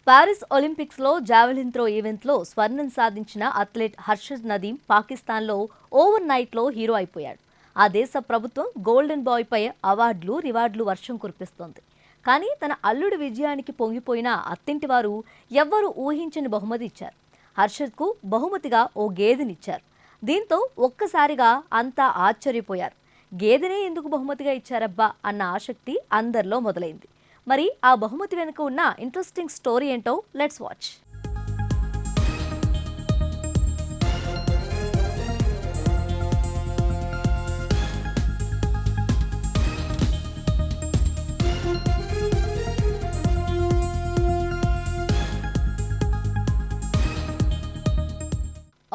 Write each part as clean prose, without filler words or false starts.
Paris ఒలింపిక్స్లో javelin throw ఈవెంట్లో స్వర్ణం సాధించిన అథ్లెట్ హర్షద్ నదీం పాకిస్తాన్లో ఓవర్ నైట్లో హీరో అయిపోయాడు. ఆ దేశ ప్రభుత్వం గోల్డెన్ బాయ్పై అవార్డులు రివార్డులు వర్షం కురిపిస్తోంది. కానీ తన అల్లుడి విజయానికి పొంగిపోయిన అత్తింటి వారు ఎవ్వరూ ఊహించని బహుమతి ఇచ్చారు. హర్షద్కు బహుమతిగా ఓ గేదెనిచ్చారు. దీంతో ఒక్కసారిగా అంతా ఆశ్చర్యపోయారు. గేదెనే ఎందుకు బహుమతిగా ఇచ్చారబ్బా అన్న ఆసక్తి అందరిలో మొదలైంది. మరి ఆ బహుమతి వెనుక ఉన్న ఇంట్రెస్టింగ్ స్టోరీ ఏంటో లెట్స్ వాచ్.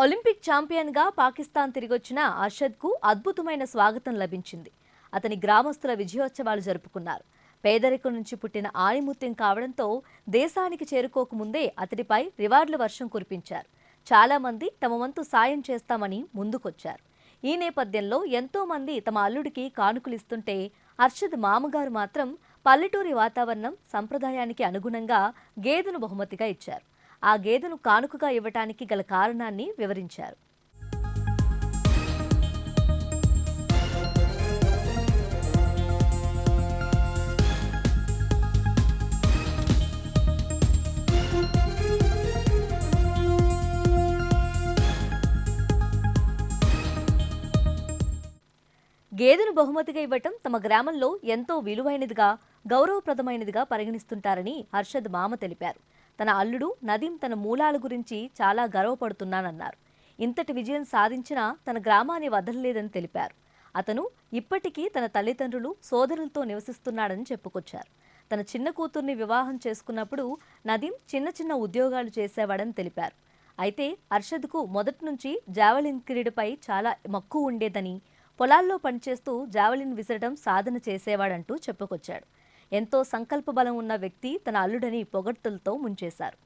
ఒలింపిక్ ఛాంపియన్గా పాకిస్తాన్ తిరిగొచ్చిన హర్షద్కు అద్భుతమైన స్వాగతం లభించింది. అతని గ్రామస్తుల విజయోత్సవాలు జరుపుకున్నారు. పేదరికం నుంచి పుట్టిన ఆణిముత్యం కావడంతో దేశానికి చేరుకోకముందే అతడిపై రివార్డుల వర్షం కురిపించారు. చాలా మంది తమ వంతు సాయం చేస్తామని ముందుకొచ్చారు. ఈ నేపథ్యంలో ఎంతో మంది తమ అల్లుడికి కానుకలిస్తుంటే హర్షద్ మామగారు మాత్రం పల్లెటూరి వాతావరణం సంప్రదాయానికి అనుగుణంగా గేదెను బహుమతిగా ఇచ్చారు. ఆ గేదెను కానుకగా ఇవ్వటానికి గల కారణాన్ని వివరించారు. గేదెను బహుమతిగా ఇవ్వటం తమ గ్రామంలో ఎంతో విలువైనదిగా, గౌరవప్రదమైనదిగా పరిగణిస్తుంటారని హర్షద్ మామ తెలిపారు. తన అల్లుడు నదీం తన మూలాల గురించి చాలా గర్వపడుతున్నానన్నారు. ఇంతటి విజయం సాధించినా తన గ్రామాన్ని వదలలేదని తెలిపారు. అతను ఇప్పటికీ తన తల్లిదండ్రులు, సోదరులతో నివసిస్తున్నాడని చెప్పుకొచ్చారు. తన చిన్న కూతుర్ని వివాహం చేసుకున్నప్పుడు నదీం చిన్న చిన్న ఉద్యోగాలు చేసేవాడని తెలిపారు. అయితే హర్షద్కు మొదటి నుంచి జావెలిన్ క్రీడపై చాలా మక్కువ ఉండేదని, పొలాల్లో పనిచేస్తూ జావెలిన్ విసరడం సాధన చేసేవాడంటూ చెప్పుకొచ్చాడు. ఎంతో సంకల్ప బలం ఉన్న వ్యక్తి తన అల్లుడని పొగడ్తలతో ముంచేశారు.